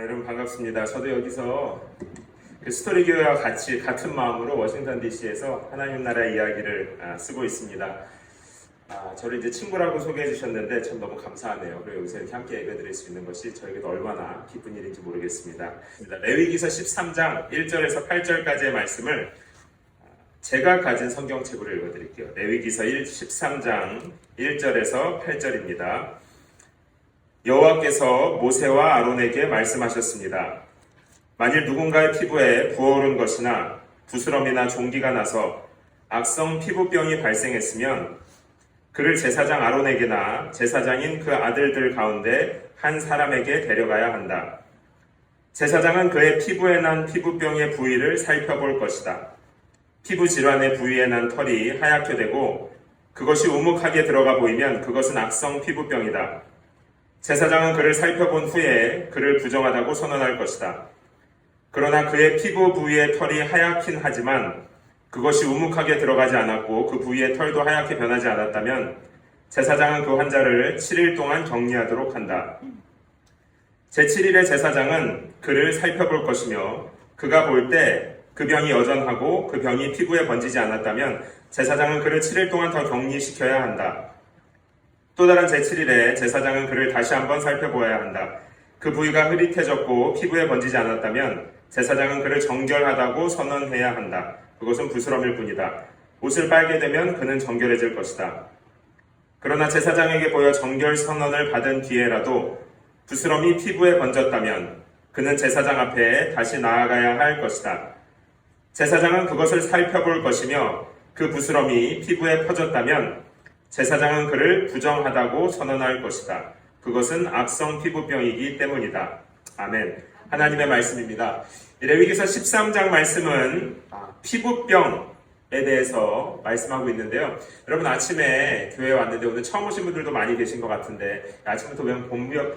여러분 반갑습니다. 저도 여기서 스토리 교회와 같이 같은 마음으로 워싱턴 DC에서 하나님 나라 이야기를 쓰고 있습니다. 저를 이제 친구라고 소개해 주셨는데 참 너무 감사하네요. 그리고 여기서 이렇게 함께 예배 드릴 수 있는 것이 저에게도 얼마나 기쁜 일인지 모르겠습니다. 레위기서 13장 1절에서 8절까지의 말씀을 제가 가진 성경책으로 읽어드릴게요. 레위기서 13장 1절에서 8절입니다. 여호와께서 모세와 아론에게 말씀하셨습니다. 만일 누군가의 피부에 부어오른 것이나 부스럼이나 종기가 나서 악성 피부병이 발생했으면 그를 제사장 아론에게나 제사장인 그 아들들 가운데 한 사람에게 데려가야 한다. 제사장은 그의 피부에 난 피부병의 부위를 살펴볼 것이다. 피부 질환의 부위에 난 털이 하얗게 되고 그것이 우묵하게 들어가 보이면 그것은 악성 피부병이다. 제사장은 그를 살펴본 후에 그를 부정하다고 선언할 것이다. 그러나 그의 피부 부위의 털이 하얗긴 하지만 그것이 우묵하게 들어가지 않았고 그 부위의 털도 하얗게 변하지 않았다면 제사장은 그 환자를 7일 동안 격리하도록 한다. 제7일에 제사장은 그를 살펴볼 것이며 그가 볼 때 그 병이 여전하고 그 병이 피부에 번지지 않았다면 제사장은 그를 7일 동안 더 격리시켜야 한다. 또 다른 제7일에 제사장은 그를 다시 한번 살펴보아야 한다. 그 부위가 흐릿해졌고 피부에 번지지 않았다면 제사장은 그를 정결하다고 선언해야 한다. 그것은 부스럼일 뿐이다. 옷을 빨게 되면 그는 정결해질 것이다. 그러나 제사장에게 보여 정결 선언을 받은 뒤에라도 부스럼이 피부에 번졌다면 그는 제사장 앞에 다시 나아가야 할 것이다. 제사장은 그것을 살펴볼 것이며 그 부스럼이 피부에 퍼졌다면 제사장은 그를 부정하다고 선언할 것이다. 그것은 악성 피부병이기 때문이다. 아멘. 하나님의 말씀입니다. 레위기서 13장 말씀은 피부병에 대해서 말씀하고 있는데요. 여러분 아침에 교회에 왔는데 오늘 처음 오신 분들도 많이 계신 것 같은데 아침부터 왜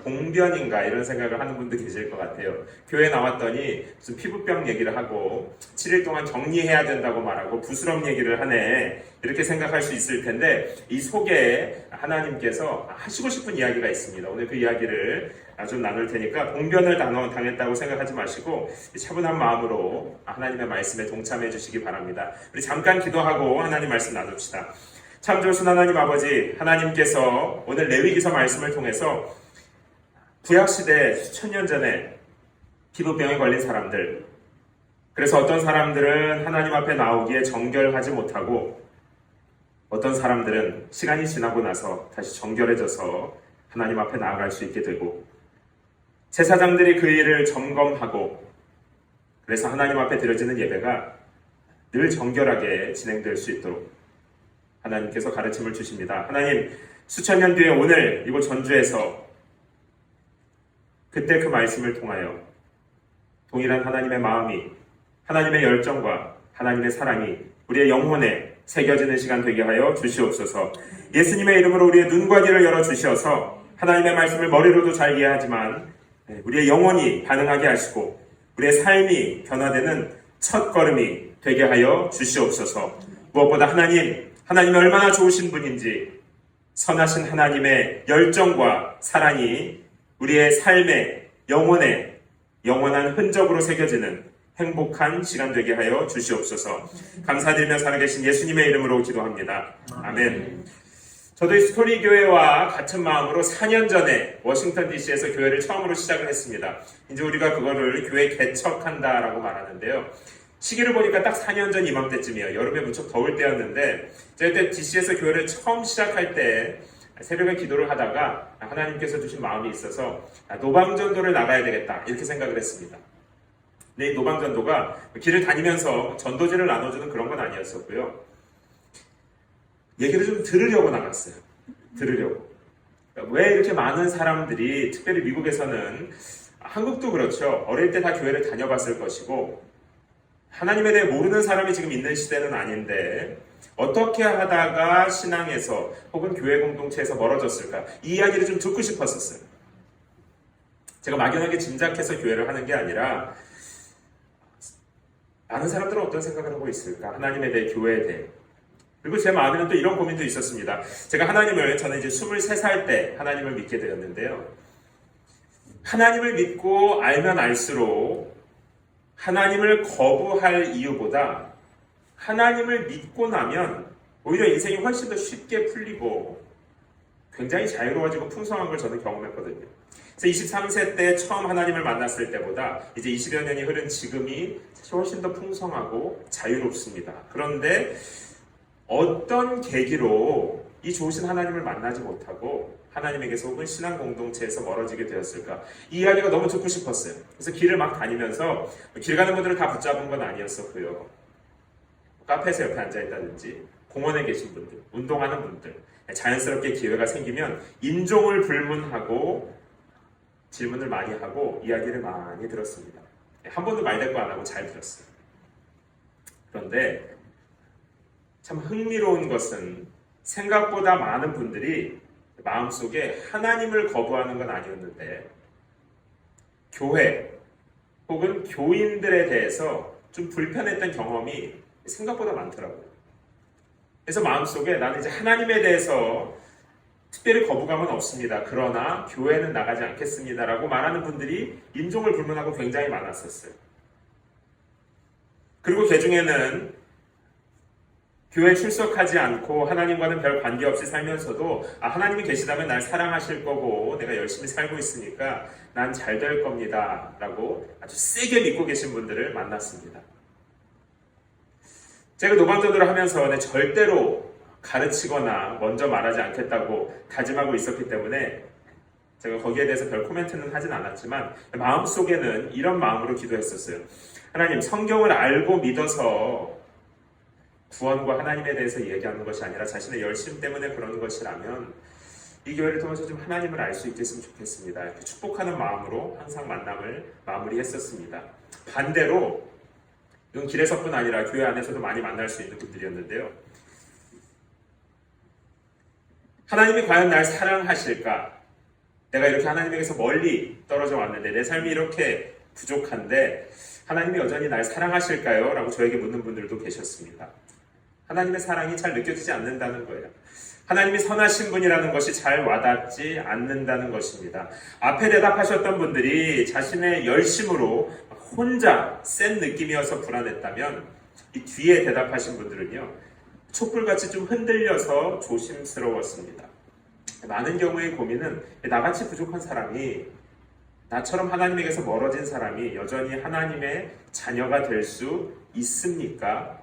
봉변인가 이런 생각을 하는 분도 계실 것 같아요. 교회에 나왔더니 무슨 피부병 얘기를 하고 7일 동안 격리해야 된다고 말하고 부스럼 얘기를 하네 이렇게 생각할 수 있을 텐데 이 속에 하나님께서 하시고 싶은 이야기가 있습니다. 오늘 그 이야기를 좀 나눌 테니까 봉변을 당했다고 생각하지 마시고 차분한 마음으로 하나님의 말씀에 동참해 주시기 바랍니다. 우리 잠깐 기도하고 하나님 말씀 나눕시다. 참 좋으신 하나님 아버지, 하나님께서 오늘 레위기서 말씀을 통해서 구약시대 수천 년 전에 피부병에 걸린 사람들, 그래서 어떤 사람들은 하나님 앞에 나오기에 정결하지 못하고 어떤 사람들은 시간이 지나고 나서 다시 정결해져서 하나님 앞에 나아갈 수 있게 되고 제사장들이 그 일을 점검하고 그래서 하나님 앞에 드려지는 예배가 늘 정결하게 진행될 수 있도록 하나님께서 가르침을 주십니다. 하나님, 수천 년 뒤에 오늘 이곳 전주에서 그때 그 말씀을 통하여 동일한 하나님의 마음이, 하나님의 열정과 하나님의 사랑이 우리의 영혼에 새겨지는 시간 되게 하여 주시옵소서. 예수님의 이름으로 우리의 눈과 귀를 열어 주셔서 하나님의 말씀을 머리로도 잘 이해하지만 우리의 영혼이 반응하게 하시고 우리의 삶이 변화되는 첫 걸음이 되게 하여 주시옵소서. 무엇보다 하나님이 얼마나 좋으신 분인지 선하신 하나님의 열정과 사랑이 우리의 삶의 영혼에 영원한 흔적으로 새겨지는 행복한 시간 되게 하여 주시옵소서. 감사드리며 살아계신 예수님의 이름으로 기도합니다. 아멘. 저도 이 스토리 교회와 같은 마음으로 4년 전에 워싱턴 DC에서 교회를 처음으로 시작을 했습니다. 이제 우리가 그거를 교회 개척한다라고 말하는데요. 시기를 보니까 딱 4년 전 이맘때쯤이에요. 여름에 무척 더울 때였는데 제가 그때 DC에서 교회를 처음 시작할 때 새벽에 기도를 하다가 하나님께서 주신 마음이 있어서 노방전도를 나가야 되겠다 이렇게 생각을 했습니다. 근데 이 노방전도가 길을 다니면서 전도지를 나눠주는 그런 건 아니었었고요. 얘기를 좀 들으려고 나갔어요. 들으려고. 그러니까 왜 이렇게 많은 사람들이 특별히 미국에서는 한국도 그렇죠. 어릴 때 다 교회를 다녀봤을 것이고 하나님에 대해 모르는 사람이 지금 있는 시대는 아닌데 어떻게 하다가 신앙에서 혹은 교회 공동체에서 멀어졌을까? 이 이야기를 좀 듣고 싶었었어요. 제가 막연하게 짐작해서 교회를 하는 게 아니라 많은 사람들은 어떤 생각을 하고 있을까? 하나님에 대해, 교회에 대해. 그리고 제 마음에는 또 이런 고민도 있었습니다. 제가 저는 이제 23살 때 하나님을 믿게 되었는데요. 하나님을 믿고 알면 알수록 하나님을 거부할 이유보다 하나님을 믿고 나면 오히려 인생이 훨씬 더 쉽게 풀리고 굉장히 자유로워지고 풍성한 걸 저는 경험했거든요. 그래서 23세 때 처음 하나님을 만났을 때보다 이제 20여 년이 흐른 지금이 사실 훨씬 더 풍성하고 자유롭습니다. 그런데 어떤 계기로 이 좋으신 하나님을 만나지 못하고 하나님에게서 혹은 신앙 공동체에서 멀어지게 되었을까? 이 이야기가 너무 듣고 싶었어요. 그래서 길을 막 다니면서 길 가는 분들을 다 붙잡은 건 아니었었고요. 카페에서 옆에 앉아있다든지 공원에 계신 분들, 운동하는 분들, 자연스럽게 기회가 생기면 인종을 불문하고 질문을 많이 하고 이야기를 많이 들었습니다. 한 번도 말 대꾸 안 하고 잘 들었어요. 그런데 참 흥미로운 것은 생각보다 많은 분들이 마음속에 하나님을 거부하는 건 아니었는데 교회 혹은 교인들에 대해서 좀 불편했던 경험이 생각보다 많더라고요. 그래서 마음속에 나는 이제 하나님에 대해서 특별히 거부감은 없습니다. 그러나 교회는 나가지 않겠습니다. 라고 말하는 분들이 인종을 불문하고 굉장히 많았었어요. 그리고 그 중에는 교회에 출석하지 않고 하나님과는 별 관계없이 살면서도 하나님이 계시다면 날 사랑하실 거고 내가 열심히 살고 있으니까 난 잘 될 겁니다. 라고 아주 세게 믿고 계신 분들을 만났습니다. 제가 노방전도를 하면서 절대로 가르치거나 먼저 말하지 않겠다고 다짐하고 있었기 때문에 제가 거기에 대해서 별 코멘트는 하진 않았지만 마음속에는 이런 마음으로 기도했었어요. 하나님, 성경을 알고 믿어서 구원과 하나님에 대해서 얘기하는 것이 아니라 자신의 열심 때문에 그러는 것이라면 이 교회를 통해서 좀 하나님을 알 수 있겠으면 좋겠습니다. 이렇게 축복하는 마음으로 항상 만남을 마무리했었습니다. 반대로 이건 길에서뿐 아니라 교회 안에서도 많이 만날 수 있는 분들이었는데요. 하나님이 과연 날 사랑하실까? 내가 이렇게 하나님에게서 멀리 떨어져 왔는데 내 삶이 이렇게 부족한데 하나님이 여전히 날 사랑하실까요? 라고 저에게 묻는 분들도 계셨습니다. 하나님의 사랑이 잘 느껴지지 않는다는 거예요. 하나님이 선하신 분이라는 것이 잘 와닿지 않는다는 것입니다. 앞에 대답하셨던 분들이 자신의 열심으로 혼자 센 느낌이어서 불안했다면 이 뒤에 대답하신 분들은요, 촛불같이 좀 흔들려서 조심스러웠습니다. 많은 경우의 고민은 나같이 부족한 사람이, 나처럼 하나님에게서 멀어진 사람이 여전히 하나님의 자녀가 될 수 있습니까?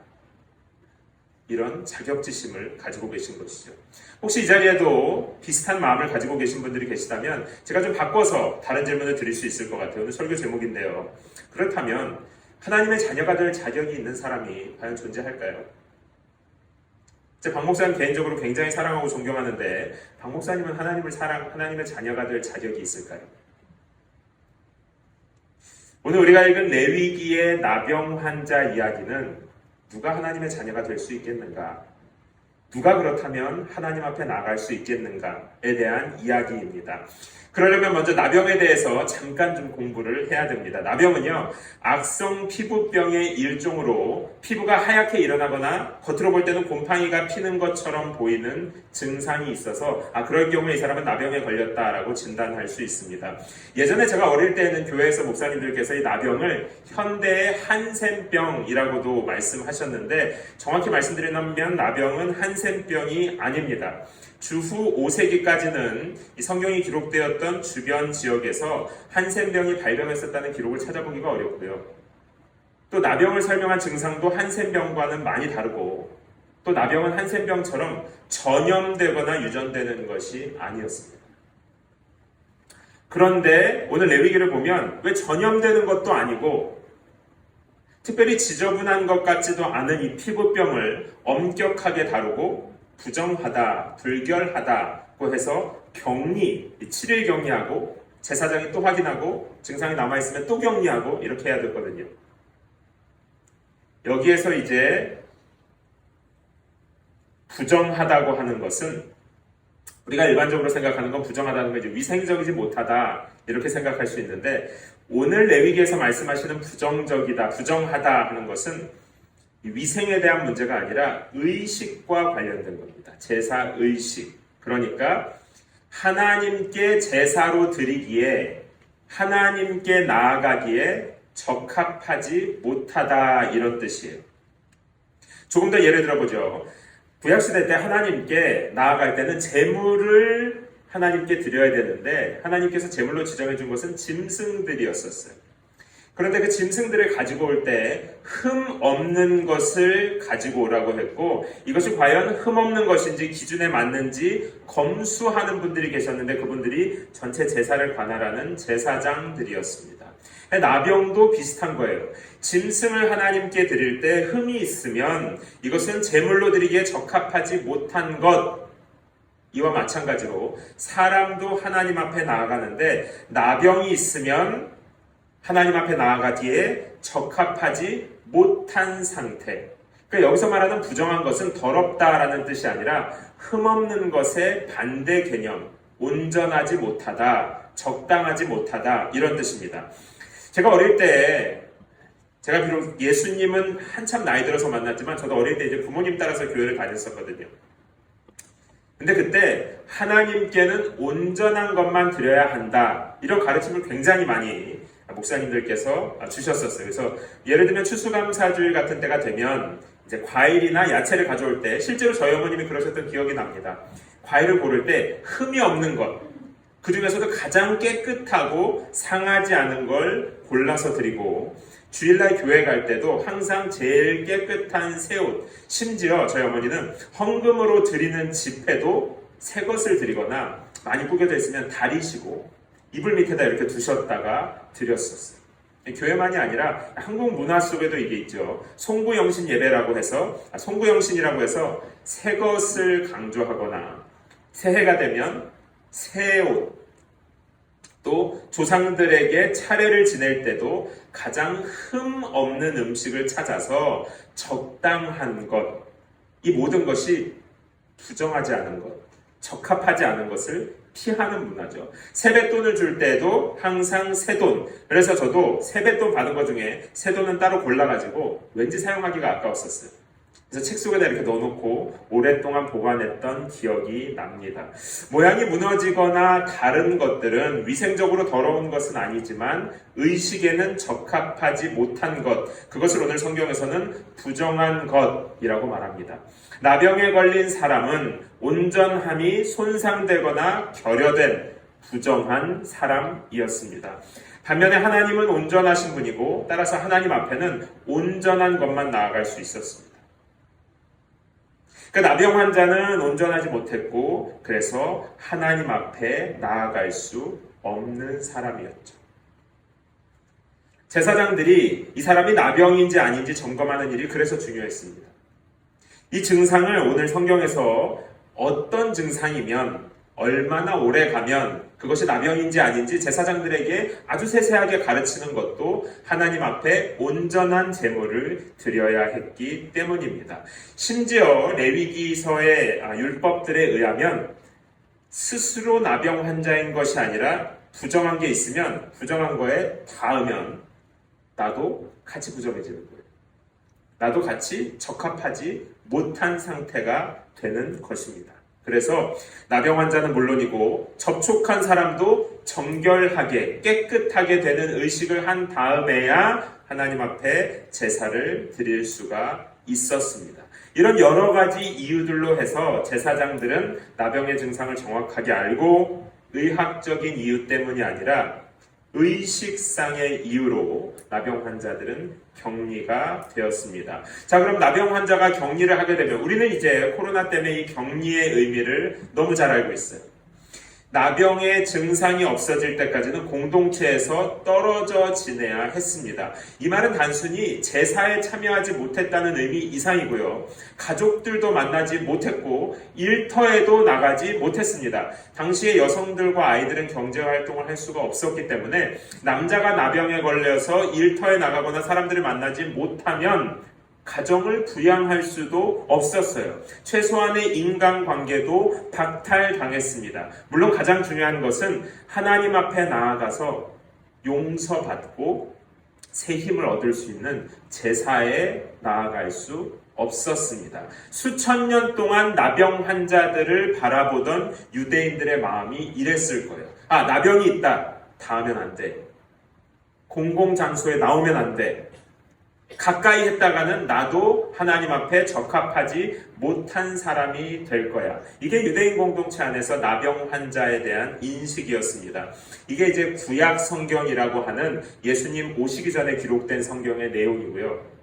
이런 자격지심을 가지고 계신 것이죠. 혹시 이 자리에도 비슷한 마음을 가지고 계신 분들이 계시다면 제가 좀 바꿔서 다른 질문을 드릴 수 있을 것 같아요. 오늘 설교 제목인데요. 그렇다면 하나님의 자녀가 될 자격이 있는 사람이 과연 존재할까요? 제 박 목사님 개인적으로 굉장히 사랑하고 존경하는데 박 목사님은 하나님의 자녀가 될 자격이 있을까요? 오늘 우리가 읽은 레위기의 나병 환자 이야기는 누가 하나님의 자녀가 될 수 있겠는가? 누가 그렇다면 하나님 앞에 나갈 수 있겠는가에 대한 이야기입니다. 그러려면 먼저 나병에 대해서 잠깐 좀 공부를 해야 됩니다. 나병은요, 악성 피부병의 일종으로 피부가 하얗게 일어나거나 겉으로 볼 때는 곰팡이가 피는 것처럼 보이는 증상이 있어서 그럴 경우에 이 사람은 나병에 걸렸다라고 진단할 수 있습니다. 예전에 제가 어릴 때에는 교회에서 목사님들께서 이 나병을 현대의 한센병이라고도 말씀하셨는데 정확히 말씀드리면 나병은 한센병이 아닙니다. 주후 5세기까지는 이 성경이 기록되었던 주변 지역에서 한센병이 발병했었다는 기록을 찾아보기가 어렵고요. 또 나병을 설명한 증상도 한센병과는 많이 다르고 또 나병은 한센병처럼 전염되거나 유전되는 것이 아니었습니다. 그런데 오늘 레위기를 보면 왜 전염되는 것도 아니고 특별히 지저분한 것 같지도 않은 이 피부병을 엄격하게 다루고 부정하다, 불결하다고 해서 격리, 7일 격리하고 제사장이 또 확인하고 증상이 남아있으면 또 격리하고 이렇게 해야 되거든요. 여기에서 이제 부정하다고 하는 것은 우리가 일반적으로 생각하는 건 부정하다는 건 이제 위생적이지 못하다 이렇게 생각할 수 있는데 오늘 레위기에서 말씀하시는 부정적이다, 부정하다 하는 것은 위생에 대한 문제가 아니라 의식과 관련된 겁니다. 제사 의식. 그러니까 하나님께 제사로 드리기에 하나님께 나아가기에 적합하지 못하다 이런 뜻이에요. 조금 더 예를 들어보죠. 구약시대 때 하나님께 나아갈 때는 제물을 하나님께 드려야 되는데 하나님께서 제물로 지정해 준 것은 짐승들이었었어요. 그런데 그 짐승들을 가지고 올 때 흠 없는 것을 가지고 오라고 했고 이것이 과연 흠 없는 것인지 기준에 맞는지 검수하는 분들이 계셨는데 그분들이 전체 제사를 관할하는 제사장들이었습니다. 나병도 비슷한 거예요. 짐승을 하나님께 드릴 때 흠이 있으면 이것은 제물로 드리기에 적합하지 못한 것, 이와 마찬가지로 사람도 하나님 앞에 나아가는데 나병이 있으면 하나님 앞에 나아가기에 적합하지 못한 상태. 그러니까 여기서 말하는 부정한 것은 더럽다라는 뜻이 아니라 흠없는 것의 반대 개념, 온전하지 못하다, 적당하지 못하다 이런 뜻입니다. 제가 어릴 때 제가 비록 예수님은 한참 나이 들어서 만났지만 저도 어릴 때 이제 부모님 따라서 교회를 다녔었거든요. 근데 그때 하나님께는 온전한 것만 드려야 한다 이런 가르침을 굉장히 많이 목사님들께서 주셨었어요. 그래서 예를 들면 추수감사주일 같은 때가 되면 이제 과일이나 야채를 가져올 때 실제로 저희 어머님이 그러셨던 기억이 납니다. 과일을 고를 때 흠이 없는 것, 그 중에서도 가장 깨끗하고 상하지 않은 걸 골라서 드리고 주일날 교회 갈 때도 항상 제일 깨끗한 새 옷, 심지어 저희 어머니는 헌금으로 드리는 지폐도 새 것을 드리거나 많이 구겨져 있으면 다리시고 이불 밑에다 이렇게 두셨다가 드렸었어요. 교회만이 아니라 한국 문화 속에도 이게 있죠. 송구영신 예배라고 해서 송구영신이라고 해서 새 것을 강조하거나 새해가 되면 새 옷, 또 조상들에게 차례를 지낼 때도 가장 흠 없는 음식을 찾아서 적당한 것, 이 모든 것이 부정하지 않은 것, 적합하지 않은 것을 피하는 문화죠. 세뱃돈을 줄 때도 항상 새돈. 그래서 저도 세뱃돈 받은 것 중에 새돈은 따로 골라가지고 왠지 사용하기가 아까웠었어요. 그래서 책 속에다 이렇게 넣어놓고 오랫동안 보관했던 기억이 납니다. 모양이 무너지거나 다른 것들은 위생적으로 더러운 것은 아니지만 의식에는 적합하지 못한 것, 그것을 오늘 성경에서는 부정한 것이라고 말합니다. 나병에 걸린 사람은 온전함이 손상되거나 결여된 부정한 사람이었습니다. 반면에 하나님은 온전하신 분이고 따라서 하나님 앞에는 온전한 것만 나아갈 수 있었습니다. 그러니까 나병 환자는 온전하지 못했고 그래서 하나님 앞에 나아갈 수 없는 사람이었죠. 제사장들이 이 사람이 나병인지 아닌지 점검하는 일이 그래서 중요했습니다. 이 증상을 오늘 성경에서 어떤 증상이면 얼마나 오래 가면 그것이 나병인지 아닌지 제사장들에게 아주 세세하게 가르치는 것도 하나님 앞에 온전한 제물을 드려야 했기 때문입니다. 심지어 레위기서의 율법들에 의하면 스스로 나병 환자인 것이 아니라 부정한 게 있으면 부정한 거에 닿으면 나도 같이 부정해지는 거예요. 나도 같이 적합하지 못한 상태가 되는 것입니다. 그래서 나병 환자는 물론이고 접촉한 사람도 정결하게 깨끗하게 되는 의식을 한 다음에야 하나님 앞에 제사를 드릴 수가 있었습니다. 이런 여러 가지 이유들로 해서 제사장들은 나병의 증상을 정확하게 알고 의학적인 이유 때문이 아니라 의식상의 이유로 나병 환자들은 격리가 되었습니다. 자, 그럼 나병 환자가 격리를 하게 되면 우리는 이제 코로나 때문에 이 격리의 의미를 너무 잘 알고 있어요. 나병의 증상이 없어질 때까지는 공동체에서 떨어져 지내야 했습니다. 이 말은 단순히 제사에 참여하지 못했다는 의미 이상이고요. 가족들도 만나지 못했고 일터에도 나가지 못했습니다. 당시의 여성들과 아이들은 경제활동을 할 수가 없었기 때문에 남자가 나병에 걸려서 일터에 나가거나 사람들을 만나지 못하면 가정을 부양할 수도 없었어요. 최소한의 인간관계도 박탈당했습니다. 물론 가장 중요한 것은 하나님 앞에 나아가서 용서받고 새 힘을 얻을 수 있는 제사에 나아갈 수 없었습니다. 수천 년 동안 나병 환자들을 바라보던 유대인들의 마음이 이랬을 거예요. 나병이 있다. 닿으면 안 돼. 공공장소에 나오면 안 돼. 가까이 했다가는 나도 하나님 앞에 적합하지 못한 사람이 될 거야. 이게 유대인 공동체 안에서 나병 환자에 대한 인식이었습니다. 이게 이제 구약 성경이라고 하는 예수님 오시기 전에 기록된 성경의 내용이고요.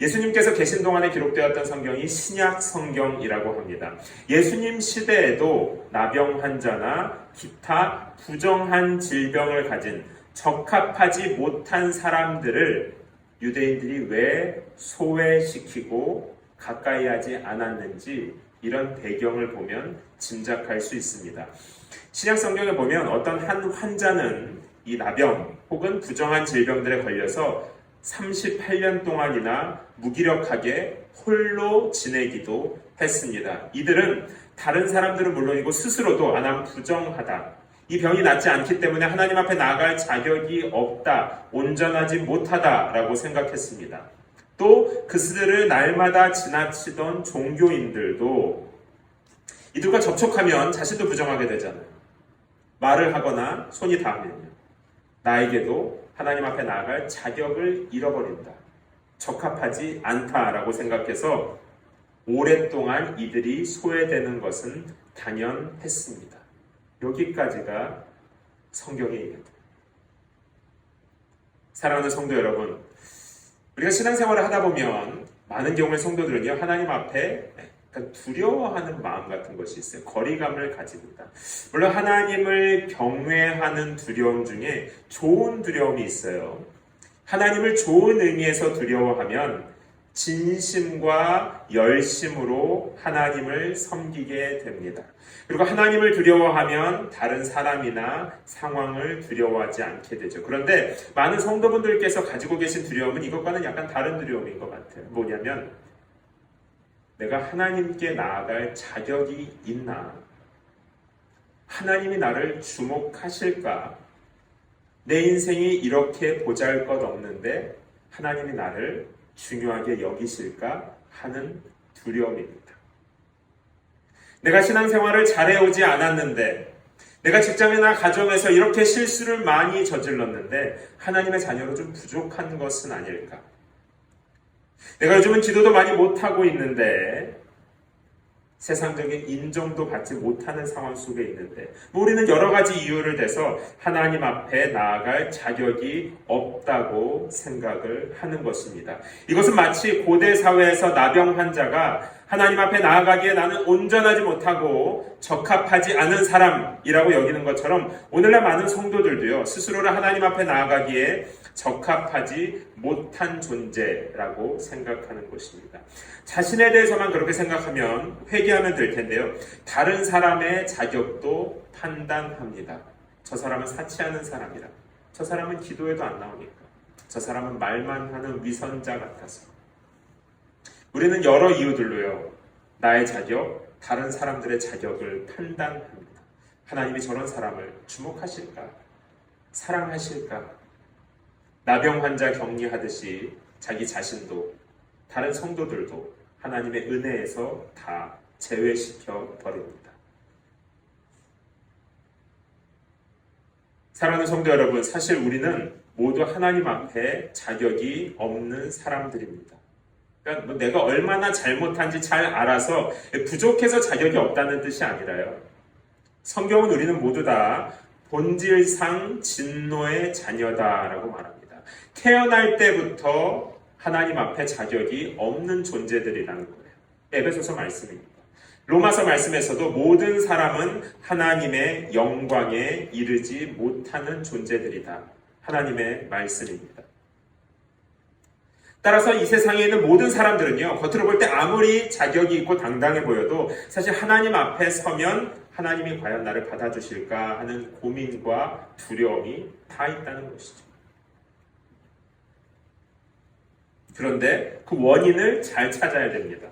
예수님께서 계신 동안에 기록되었던 성경이 신약 성경이라고 합니다. 예수님 시대에도 나병 환자나 기타 부정한 질병을 가진 적합하지 못한 사람들을 유대인들이 왜 소외시키고 가까이 하지 않았는지 이런 배경을 보면 짐작할 수 있습니다. 신약 성경에 보면 어떤 한 환자는 이 나병 혹은 부정한 질병들에 걸려서 38년 동안이나 무기력하게 홀로 지내기도 했습니다. 이들은 다른 사람들은 물론이고 스스로도 난 부정하다. 이 병이 낫지 않기 때문에 하나님 앞에 나아갈 자격이 없다, 온전하지 못하다라고 생각했습니다. 또 그들을 날마다 지나치던 종교인들도 이들과 접촉하면 자신도 부정하게 되잖아요. 말을 하거나 손이 닿으면요. 나에게도 하나님 앞에 나아갈 자격을 잃어버린다. 적합하지 않다라고 생각해서 오랫동안 이들이 소외되는 것은 당연했습니다. 여기까지가 성경의 얘기입니다. 사랑하는 성도 여러분, 우리가 신앙생활을 하다 보면 많은 경우의 성도들은요, 하나님 앞에 두려워하는 마음 같은 것이 있어요. 거리감을 가집니다. 물론 하나님을 경외하는 두려움 중에 좋은 두려움이 있어요. 하나님을 좋은 의미에서 두려워하면 진심과 열심으로 하나님을 섬기게 됩니다. 그리고 하나님을 두려워하면 다른 사람이나 상황을 두려워하지 않게 되죠. 그런데 많은 성도분들께서 가지고 계신 두려움은 이것과는 약간 다른 두려움인 것 같아요. 뭐냐면 내가 하나님께 나아갈 자격이 있나? 하나님이 나를 주목하실까? 내 인생이 이렇게 보잘것없는데 하나님이 나를 중요하게 여기실까 하는 두려움입니다. 내가 신앙생활을 잘해오지 않았는데, 내가 직장이나 가정에서 이렇게 실수를 많이 저질렀는데 하나님의 자녀로 좀 부족한 것은 아닐까? 내가 요즘은 기도도 많이 못하고 있는데 세상적인 인정도 받지 못하는 상황 속에 있는데 우리는 여러 가지 이유를 대서 하나님 앞에 나아갈 자격이 없다고 생각을 하는 것입니다. 이것은 마치 고대 사회에서 나병 환자가 하나님 앞에 나아가기에 나는 온전하지 못하고 적합하지 않은 사람이라고 여기는 것처럼 오늘날 많은 성도들도요, 스스로를 하나님 앞에 나아가기에 적합하지 못한 존재라고 생각하는 것입니다. 자신에 대해서만 그렇게 생각하면 회개하면 될 텐데요. 다른 사람의 자격도 판단합니다. 저 사람은 사치하는 사람이라. 저 사람은 기도에도 안 나오니까. 저 사람은 말만 하는 위선자 같아서. 우리는 여러 이유들로요, 나의 자격, 다른 사람들의 자격을 판단합니다. 하나님이 저런 사람을 주목하실까? 사랑하실까? 나병 환자 격리하듯이 자기 자신도 다른 성도들도 하나님의 은혜에서 다 제외시켜 버립니다. 사랑하는 성도 여러분, 사실 우리는 모두 하나님 앞에 자격이 없는 사람들입니다. 그러니까 내가 얼마나 잘못한지 잘 알아서 부족해서 자격이 없다는 뜻이 아니라요. 성경은 우리는 모두 다 본질상 진노의 자녀다라고 말합니다. 태어날 때부터 하나님 앞에 자격이 없는 존재들이라는 거예요. 에베소서 말씀입니다. 로마서 말씀에서도 모든 사람은 하나님의 영광에 이르지 못하는 존재들이다. 하나님의 말씀입니다. 따라서 이 세상에 있는 모든 사람들은요, 겉으로 볼 때 아무리 자격이 있고 당당해 보여도 사실 하나님 앞에 서면 하나님이 과연 나를 받아주실까 하는 고민과 두려움이 다 있다는 것이죠. 그런데 그 원인을 잘 찾아야 됩니다.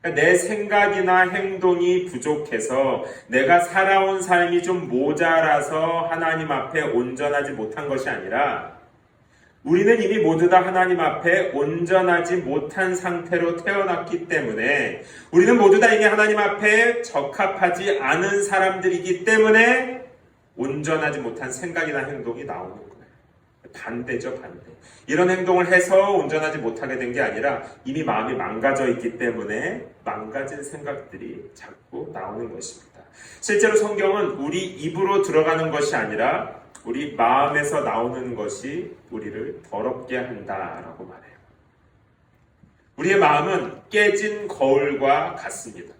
그러니까 내 생각이나 행동이 부족해서 내가 살아온 삶이 좀 모자라서 하나님 앞에 온전하지 못한 것이 아니라 우리는 이미 모두 다 하나님 앞에 온전하지 못한 상태로 태어났기 때문에 우리는 모두 다 이미 하나님 앞에 적합하지 않은 사람들이기 때문에 온전하지 못한 생각이나 행동이 나오는 거예요. 반대죠, 반대. 이런 행동을 해서 온전하지 못하게 된 게 아니라 이미 마음이 망가져 있기 때문에 망가진 생각들이 자꾸 나오는 것입니다. 실제로 성경은 우리 입으로 들어가는 것이 아니라 우리 마음에서 나오는 것이 우리를 더럽게 한다라고 말해요. 우리의 마음은 깨진 거울과 같습니다.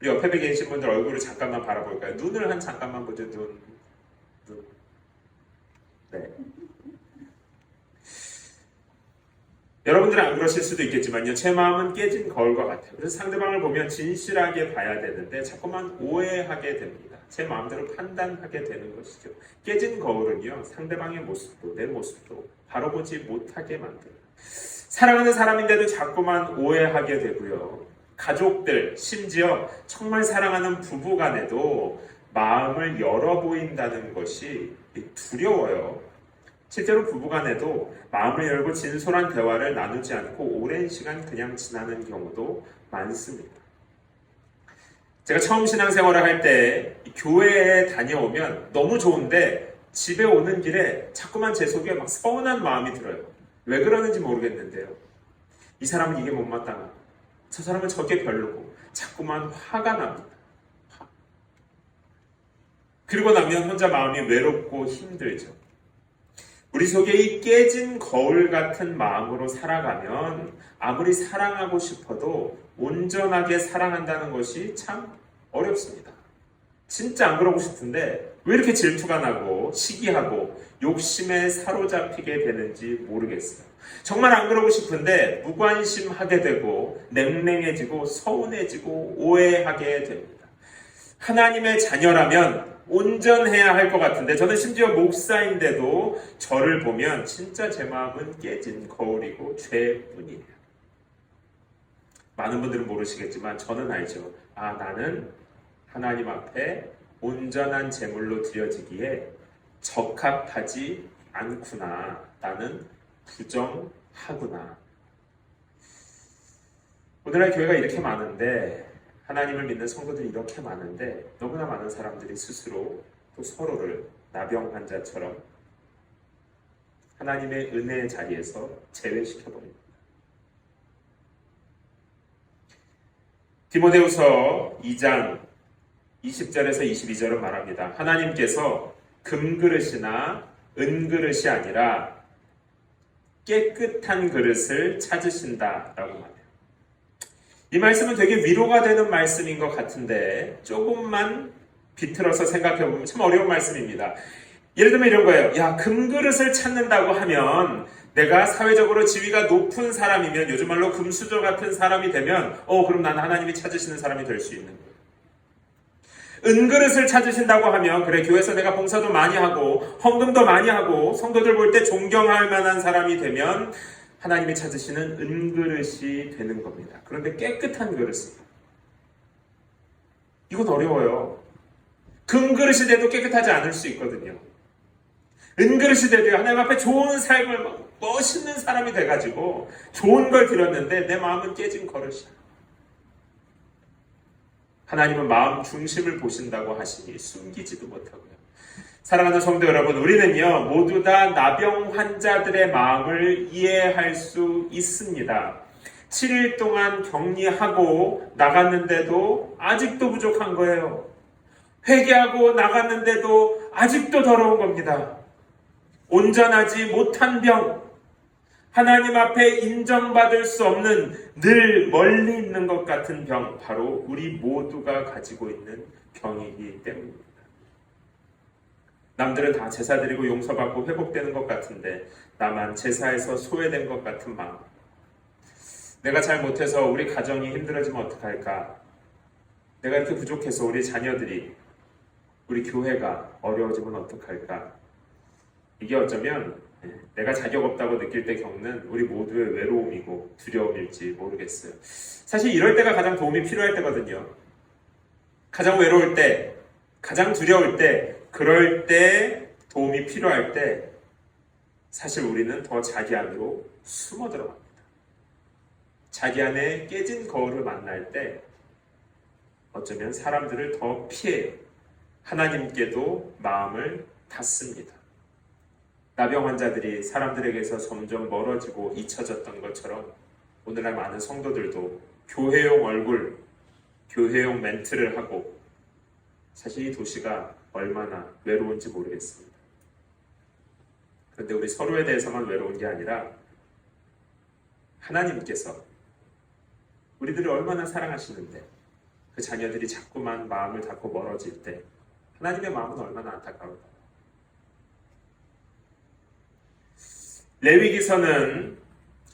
우리 옆에 계신 분들 얼굴을 잠깐만 바라볼까요? 눈을 한 잠깐만 보죠. 눈. 네. 여러분들은 안 그러실 수도 있겠지만요. 제 마음은 깨진 거울과 같아요. 그래서 상대방을 보면 진실하게 봐야 되는데 자꾸만 오해하게 됩니다. 제 마음대로 판단하게 되는 것이죠. 깨진 거울은요. 상대방의 모습도 내 모습도 바로 보지 못하게 만들어요. 사랑하는 사람인데도 자꾸만 오해하게 되고요. 가족들, 심지어 정말 사랑하는 부부 간에도 마음을 열어 보인다는 것이 두려워요. 실제로 부부간에도 마음을 열고 진솔한 대화를 나누지 않고 오랜 시간 그냥 지나는 경우도 많습니다. 제가 처음 신앙생활을 할 때 교회에 다녀오면 너무 좋은데 집에 오는 길에 자꾸만 제 속에 막 서운한 마음이 들어요. 왜 그러는지 모르겠는데요. 이 사람은 이게 못마땅하고 저 사람은 저게 별로고 자꾸만 화가 납니다. 그리고 나면 혼자 마음이 외롭고 힘들죠. 우리 속에 이 깨진 거울 같은 마음으로 살아가면 아무리 사랑하고 싶어도 온전하게 사랑한다는 것이 참 어렵습니다. 진짜 안 그러고 싶은데 왜 이렇게 질투가 나고 시기하고 욕심에 사로잡히게 되는지 모르겠어요. 정말 안 그러고 싶은데 무관심하게 되고 냉랭해지고 서운해지고 오해하게 됩니다. 하나님의 자녀라면 온전해야 할 것 같은데 저는 심지어 목사인데도 저를 보면 진짜 제 마음은 깨진 거울이고 죄뿐이에요. 많은 분들은 모르시겠지만 저는 알죠. 나는 하나님 앞에 온전한 제물로 드려지기에 적합하지 않구나. 나는 부정하구나. 오늘날 교회가 이렇게 많은데 하나님을 믿는 성도들이 이렇게 많은데 너무나 많은 사람들이 스스로 또 서로를 나병 환자처럼 하나님의 은혜의 자리에서 제외시켜버립니다. 디모데후서 2장 20절에서 22절은 말합니다. 하나님께서 금그릇이나 은그릇이 아니라 깨끗한 그릇을 찾으신다라고 말해요. 이 말씀은 되게 위로가 되는 말씀인 것 같은데 조금만 비틀어서 생각해보면 참 어려운 말씀입니다. 예를 들면 이런 거예요. 야, 금그릇을 찾는다고 하면 내가 사회적으로 지위가 높은 사람이면 요즘 말로 금수저 같은 사람이 되면 그럼 나는 하나님이 찾으시는 사람이 될 수 있는 거예요. 은그릇을 찾으신다고 하면 그래 교회에서 내가 봉사도 많이 하고 헌금도 많이 하고 성도들 볼 때 존경할 만한 사람이 되면 하나님이 찾으시는 은그릇이 되는 겁니다. 그런데 깨끗한 그릇은 이건 어려워요. 금그릇이 돼도 깨끗하지 않을 수 있거든요. 은그릇이 돼도 하나님 앞에 좋은 삶을 멋있는 사람이 돼가지고 좋은 걸 드렸는데 내 마음은 깨진 그릇이야. 하나님은 마음 중심을 보신다고 하시니 숨기지도 못하고요. 사랑하는 성도 여러분, 우리는요 모두 다 나병 환자들의 마음을 이해할 수 있습니다. 7일 동안 격리하고 나갔는데도 아직도 부족한 거예요. 회개하고 나갔는데도 아직도 더러운 겁니다. 온전하지 못한 병, 하나님 앞에 인정받을 수 없는 늘 멀리 있는 것 같은 병, 바로 우리 모두가 가지고 있는 병이기 때문입니다. 남들은 다 제사 드리고 용서받고 회복되는 것 같은데 나만 제사에서 소외된 것 같은 마음. 내가 잘 못해서 우리 가정이 힘들어지면 어떡할까? 내가 이렇게 부족해서 우리 자녀들이, 우리 교회가 어려워지면 어떡할까? 이게 어쩌면 내가 자격 없다고 느낄 때 겪는 우리 모두의 외로움이고 두려움일지 모르겠어요. 사실 이럴 때가 가장 도움이 필요할 때거든요. 가장 외로울 때, 가장 두려울 때, 그럴 때 도움이 필요할 때 사실 우리는 더 자기 안으로 숨어 들어갑니다. 자기 안에 깨진 거울을 만날 때 어쩌면 사람들을 더 피해요. 하나님께도 마음을 닫습니다. 나병 환자들이 사람들에게서 점점 멀어지고 잊혀졌던 것처럼 오늘날 많은 성도들도 교회용 얼굴, 교회용 멘트를 하고 사실 이 도시가 얼마나 외로운지 모르겠습니다. 그런데 우리 서로에 대해서만 외로운 게 아니라 하나님께서 우리들을 얼마나 사랑하시는데 그 자녀들이 자꾸만 마음을 닫고 멀어질 때 하나님의 마음은 얼마나 안타까울까요? 레위기서는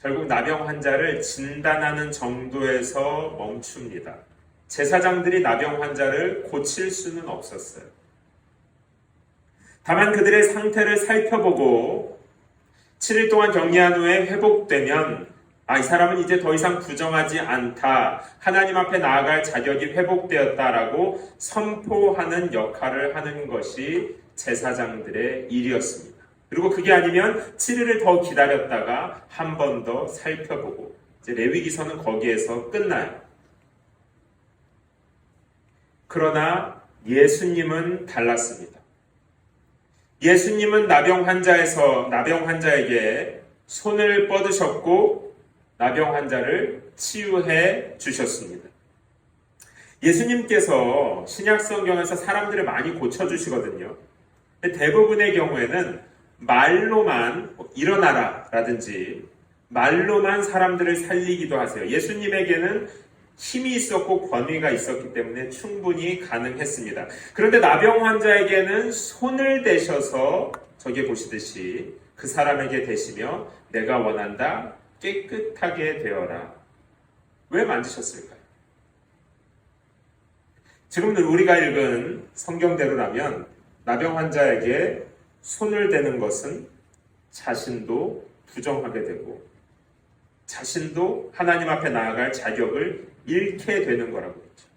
결국 나병 환자를 진단하는 정도에서 멈춥니다. 제사장들이 나병 환자를 고칠 수는 없었어요. 다만 그들의 상태를 살펴보고 7일 동안 격리한 후에 회복되면 이 사람은 이제 더 이상 부정하지 않다. 하나님 앞에 나아갈 자격이 회복되었다라고 선포하는 역할을 하는 것이 제사장들의 일이었습니다. 그리고 그게 아니면 7일을 더 기다렸다가 한 번 더 살펴보고 이제 레위기서는 거기에서 끝나요. 그러나 예수님은 달랐습니다. 예수님은 나병 환자에게 손을 뻗으셨고 나병 환자를 치유해 주셨습니다. 예수님께서 신약 성경에서 사람들을 많이 고쳐주시거든요. 근데 대부분의 경우에는 말로만 일어나라 라든지 말로만 사람들을 살리기도 하세요. 예수님에게는 힘이 있었고 권위가 있었기 때문에 충분히 가능했습니다. 그런데 나병 환자에게는 손을 대셔서 저기 보시듯이 그 사람에게 대시며 내가 원한다 깨끗하게 되어라. 왜 만지셨을까요? 지금 우리가 읽은 성경대로라면 나병 환자에게 손을 대는 것은 자신도 부정하게 되고 자신도 하나님 앞에 나아갈 자격을 잃게 되는 거라고 했죠.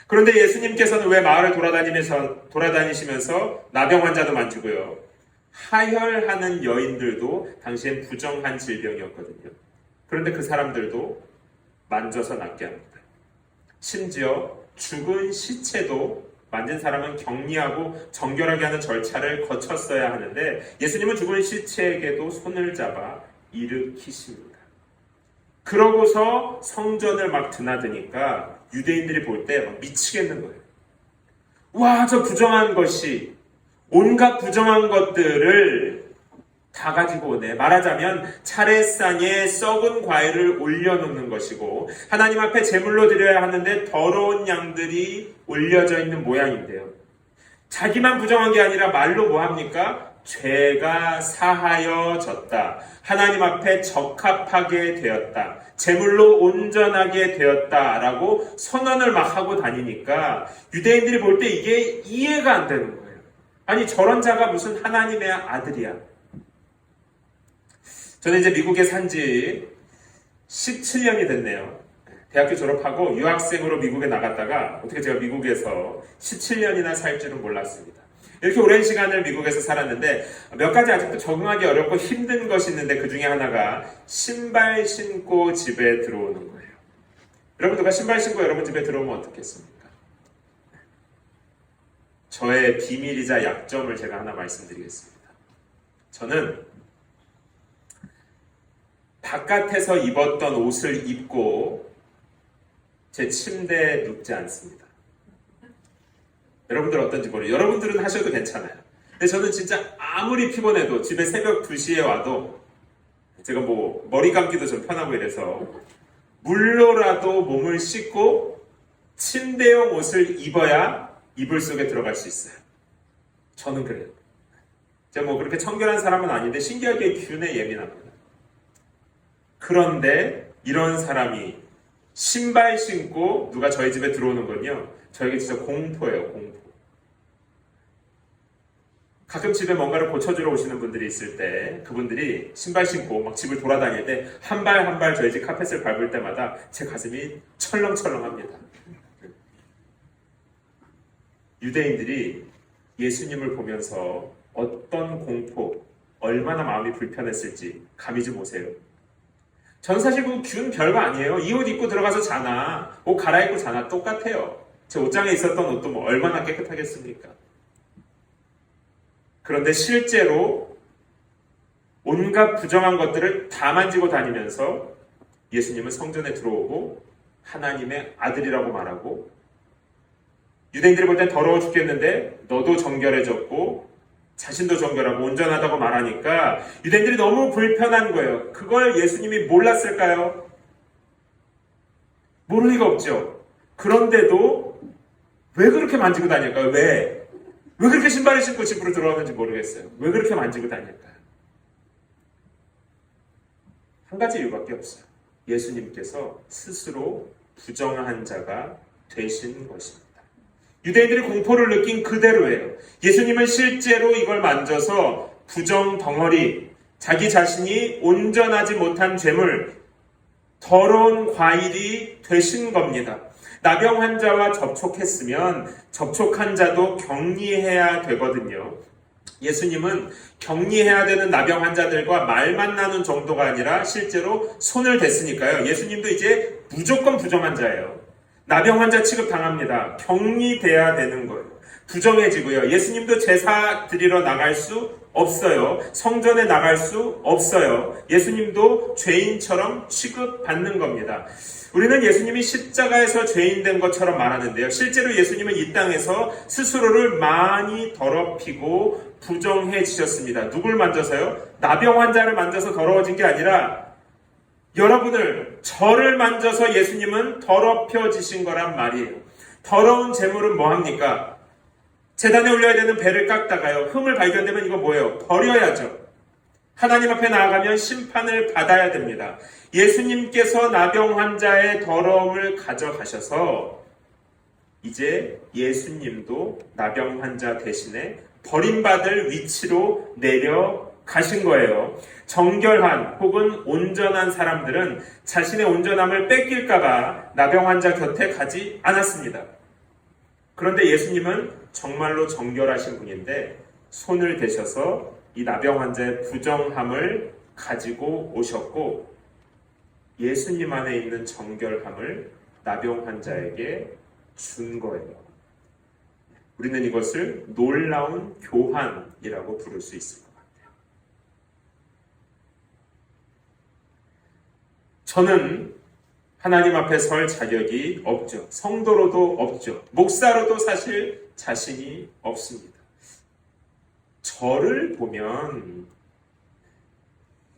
그런데 예수님께서는 왜 마을을 돌아다니시면서 나병 환자도 만지고요. 하혈하는 여인들도 당시엔 부정한 질병이었거든요. 그런데 그 사람들도 만져서 낫게 합니다. 심지어 죽은 시체도 만진 사람은 격리하고 정결하게 하는 절차를 거쳤어야 하는데 예수님은 죽은 시체에게도 손을 잡아 일으키십니다. 그러고서 성전을 막 드나드니까 유대인들이 볼 때 막 미치겠는 거예요. 와, 저 부정한 것이 온갖 부정한 것들을 다 가지고 오네. 말하자면 차례상에 썩은 과일을 올려놓는 것이고 하나님 앞에 제물로 드려야 하는데 더러운 양들이 올려져 있는 모양인데요. 자기만 부정한 게 아니라 말로 뭐합니까? 죄가 사하여졌다. 하나님 앞에 적합하게 되었다. 제물로 온전하게 되었다라고 선언을 막 하고 다니니까 유대인들이 볼 때 이게 이해가 안 되는 거예요. 아니 저런 자가 무슨 하나님의 아들이야. 저는 이제 미국에 산 지 17년이 됐네요. 대학교 졸업하고 유학생으로 미국에 나갔다가 어떻게 제가 미국에서 17년이나 살 줄은 몰랐습니다. 이렇게 오랜 시간을 미국에서 살았는데 몇 가지 아직도 적응하기 어렵고 힘든 것이 있는데 그 중에 하나가 신발 신고 집에 들어오는 거예요. 여러분 누가 신발 신고 여러분 집에 들어오면 어떻겠습니까? 저의 비밀이자 약점을 제가 하나 말씀드리겠습니다. 저는 바깥에서 입었던 옷을 입고 제 침대에 눕지 않습니다. 여러분들 어떤지 모르겠어요. 여러분들은 하셔도 괜찮아요. 근데 저는 진짜 아무리 피곤해도 집에 새벽 2시에 와도 제가 뭐 머리 감기도 좀 편하고 이래서 물로라도 몸을 씻고 침대용 옷을 입어야 이불 속에 들어갈 수 있어요. 저는 그래요. 제가 뭐 그렇게 청결한 사람은 아닌데 신기하게 균에 예민합니다. 그런데 이런 사람이 신발 신고 누가 저희 집에 들어오는 건요. 저에게 진짜 공포예요. 공포. 가끔 집에 뭔가를 고쳐주러 오시는 분들이 있을 때 그분들이 신발 신고 막 집을 돌아다닐 때 한 발 한 발 저희 집 카펫을 밟을 때마다 제 가슴이 철렁철렁합니다. 유대인들이 예수님을 보면서 어떤 공포, 얼마나 마음이 불편했을지 감이 좀 오세요. 전 사실 그 균 별거 아니에요. 이 옷 입고 들어가서 자나 옷 갈아입고 자나 똑같아요. 제 옷장에 있었던 옷도 뭐 얼마나 깨끗하겠습니까? 그런데 실제로 온갖 부정한 것들을 다 만지고 다니면서 예수님은 성전에 들어오고 하나님의 아들이라고 말하고, 유대인들이 볼 땐 더러워 죽겠는데 너도 정결해졌고 자신도 정결하고 온전하다고 말하니까 유대인들이 너무 불편한 거예요. 그걸 예수님이 몰랐을까요? 모를 리가 없죠. 그런데도 왜 그렇게 만지고 다닐까요? 왜 그렇게 신발을 신고 집으로 들어가는지 모르겠어요. 왜 그렇게 만지고 다닐까요? 한 가지 이유밖에 없어요. 예수님께서 스스로 부정한 자가 되신 것입니다. 유대인들이 공포를 느낀 그대로예요. 예수님은 실제로 이걸 만져서 부정 덩어리, 자기 자신이 온전하지 못한 죄물, 더러운 과일이 되신 겁니다. 나병 환자와 접촉했으면 접촉한 자도 격리해야 되거든요. 예수님은 격리해야 되는 나병 환자들과 말만 나눈 정도가 아니라 실제로 손을 댔으니까요. 예수님도 이제 무조건 부정한 자예요. 나병 환자 취급당합니다. 격리돼야 되는 거예요. 부정해지고요. 예수님도 제사 드리러 나갈 수 없어요. 성전에 나갈 수 없어요. 예수님도 죄인처럼 취급받는 겁니다. 우리는 예수님이 십자가에서 죄인 된 것처럼 말하는데요. 실제로 예수님은 이 땅에서 스스로를 많이 더럽히고 부정해지셨습니다. 누굴 만져서요? 나병 환자를 만져서 더러워진 게 아니라 여러분을, 저를 만져서 예수님은 더럽혀지신 거란 말이에요. 더러운 재물은 뭐합니까? 제단에 올려야 되는 배를 깎다가요, 흠을 발견되면 이거 뭐예요? 버려야죠. 하나님 앞에 나아가면 심판을 받아야 됩니다. 예수님께서 나병 환자의 더러움을 가져가셔서 이제 예수님도 나병 환자 대신에 버림받을 위치로 내려가신 거예요. 정결한 혹은 온전한 사람들은 자신의 온전함을 뺏길까봐 나병 환자 곁에 가지 않았습니다. 그런데 예수님은 정말로 정결하신 분인데 손을 대셔서 이 나병 환자의 부정함을 가지고 오셨고, 예수님 안에 있는 정결함을 나병 환자에게 준 거예요. 우리는 이것을 놀라운 교환이라고 부를 수 있을 것 같아요. 저는 하나님 앞에 설 자격이 없죠. 성도로도 없죠. 목사로도 사실 자신이 없습니다. 저를 보면,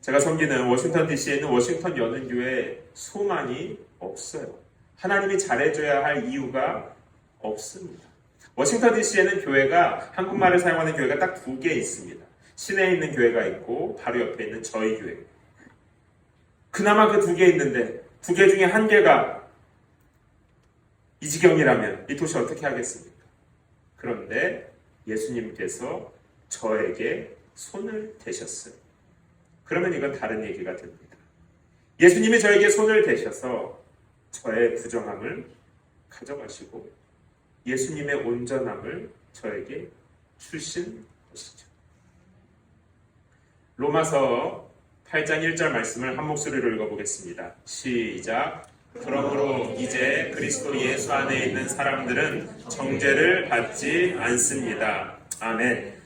제가 섬기는 워싱턴 DC에 있는 워싱턴 연은교회 소망이 없어요. 하나님이 잘해줘야 할 이유가 없습니다. 워싱턴 DC에는 교회가, 한국말을 사용하는 교회가 딱 2개 있습니다. 시내에 있는 교회가 있고 바로 옆에 있는 저희 교회. 그나마 그 2개 있는데 2개 중에 1개가 이 지경이라면 이 도시 어떻게 하겠습니까? 그런데 예수님께서 저에게 손을 대셨어요. 그러면 이건 다른 얘기가 됩니다. 예수님이 저에게 손을 대셔서 저의 부정함을 가져가시고 예수님의 온전함을 저에게 주신 것이죠. 로마서 8장 1절 말씀을 한 목소리로 읽어보겠습니다. 시작. 그러므로 이제 그리스도 예수 안에 있는 사람들은 정죄를 받지 않습니다. 아멘.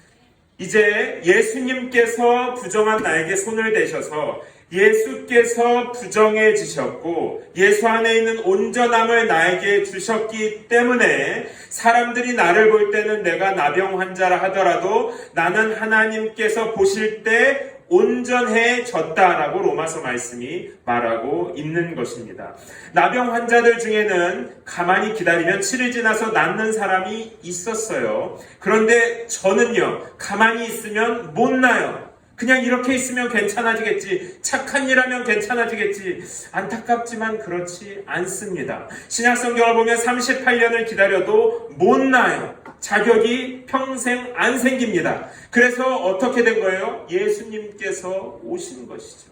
이제 예수님께서 부정한 나에게 손을 대셔서 예수께서 부정해지셨고 예수 안에 있는 온전함을 나에게 주셨기 때문에 사람들이 나를 볼 때는 내가 나병 환자라 하더라도 나는 하나님께서 보실 때 온전해졌다라고 로마서 말씀이 말하고 있는 것입니다. 나병 환자들 중에는 가만히 기다리면 7일 지나서 낫는 사람이 있었어요. 그런데 저는요, 가만히 있으면 못 나요. 그냥 이렇게 있으면 괜찮아지겠지, 착한 일 하면 괜찮아지겠지. 안타깝지만 그렇지 않습니다. 신약성경을 보면 38년을 기다려도 못 나요. 자격이 평생 안 생깁니다. 그래서 어떻게 된 거예요? 예수님께서 오신 것이죠.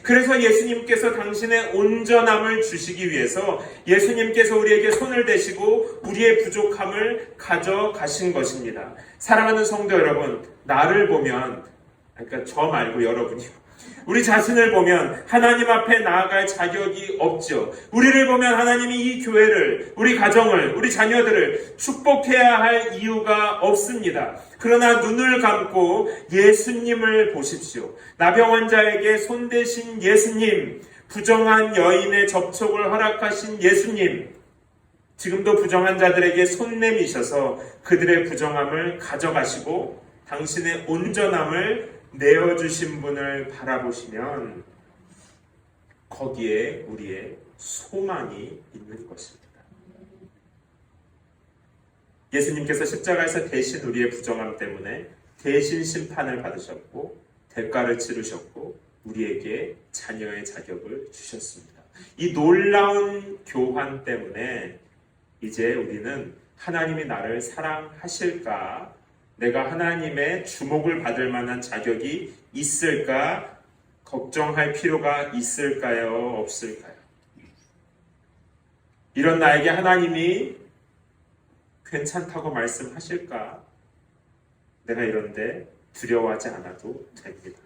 그래서 예수님께서 당신의 온전함을 주시기 위해서 예수님께서 우리에게 손을 대시고 우리의 부족함을 가져가신 것입니다. 사랑하는 성도 여러분, 나를 보면, 그러니까 저 말고 여러분이요, 우리 자신을 보면 하나님 앞에 나아갈 자격이 없죠. 우리를 보면 하나님이 이 교회를, 우리 가정을, 우리 자녀들을 축복해야 할 이유가 없습니다. 그러나 눈을 감고 예수님을 보십시오. 나병 환자에게 손대신 예수님, 부정한 여인의 접촉을 허락하신 예수님, 지금도 부정한 자들에게 손 내미셔서 그들의 부정함을 가져가시고 당신의 온전함을 내어주신 분을 바라보시면 거기에 우리의 소망이 있는 것입니다. 예수님께서 십자가에서 대신 우리의 부정함 때문에 대신 심판을 받으셨고 대가를 치르셨고 우리에게 자녀의 자격을 주셨습니다. 이 놀라운 교환 때문에 이제 우리는 하나님이 나를 사랑하실까? 내가 하나님의 주목을 받을 만한 자격이 있을까? 걱정할 필요가 있을까요? 없을까요? 이런 나에게 하나님이 괜찮다고 말씀하실까? 내가 이런데 두려워하지 않아도 됩니다.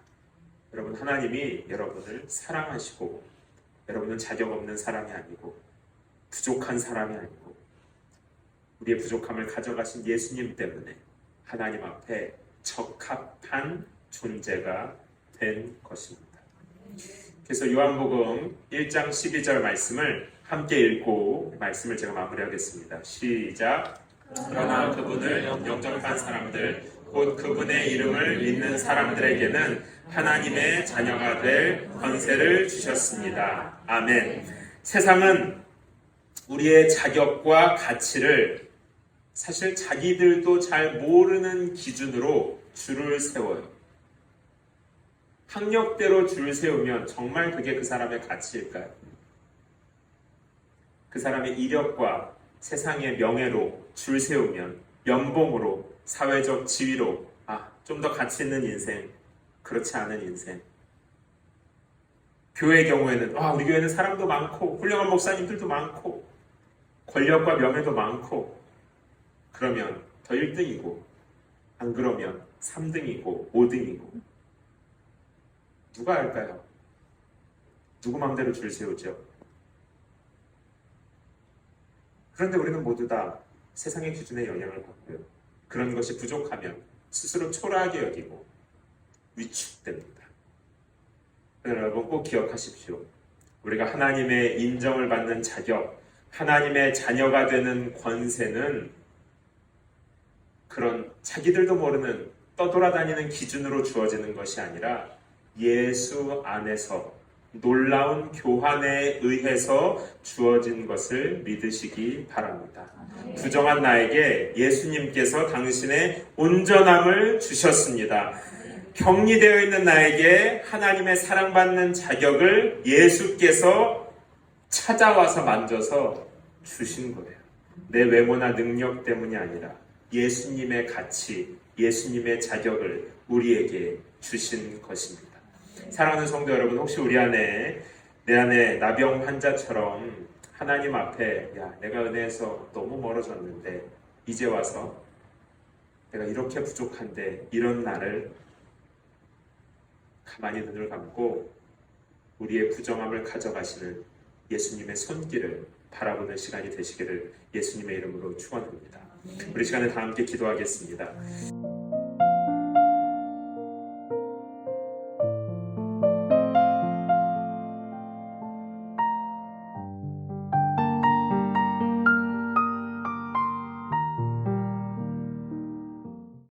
여러분, 하나님이 여러분을 사랑하시고 여러분은 자격 없는 사람이 아니고 부족한 사람이 아니고 우리의 부족함을 가져가신 예수님 때문에 하나님 앞에 적합한 존재가 된 것입니다. 그래서 요한복음 1장 12절 말씀을 함께 읽고 말씀을 제가 마무리하겠습니다. 시작. 그러나 그분을 영접한 사람들, 곧 그분의 이름을 믿는 사람들에게는 하나님의 자녀가 될 권세를 주셨습니다. 아멘. 세상은 우리의 자격과 가치를 사실 자기들도 잘 모르는 기준으로 줄을 세워요. 학력대로 줄을 세우면 정말 그게 그 사람의 가치일까요? 그 사람의 이력과 세상의 명예로 줄 세우면, 연봉으로, 사회적 지위로 좀 더 가치 있는 인생, 그렇지 않은 인생. 교회의 경우에는 우리 교회는 사람도 많고 훌륭한 목사님들도 많고 권력과 명예도 많고 그러면 더 1등이고 안 그러면 3등이고 5등이고 누가 할까요? 누구 마음대로 줄 세우죠? 그런데 우리는 모두 다 세상의 기준에 영향을 받고요. 그런 것이 부족하면 스스로 초라하게 여기고 위축됩니다. 여러분 꼭 기억하십시오. 우리가 하나님의 인정을 받는 자격, 하나님의 자녀가 되는 권세는 그런 자기들도 모르는 떠돌아다니는 기준으로 주어지는 것이 아니라 예수 안에서 놀라운 교환에 의해서 주어진 것을 믿으시기 바랍니다. 부정한 나에게 예수님께서 당신의 온전함을 주셨습니다. 격리되어 있는 나에게 하나님의 사랑받는 자격을 예수께서 찾아와서 만져서 주신 거예요. 내 외모나 능력 때문이 아니라 예수님의 가치, 예수님의 자격을 우리에게 주신 것입니다. 사랑하는 성도 여러분, 혹시 우리 안에, 내 안에 나병 환자처럼 하나님 앞에 내가 은혜에서 너무 멀어졌는데 이제 와서 내가 이렇게 부족한데 이런 나를 가만히 눈을 감고 우리의 부정함을 가져가시는 예수님의 손길을 바라보는 시간이 되시기를 예수님의 이름으로 축원합니다. 우리 시간에 다 함께 기도하겠습니다.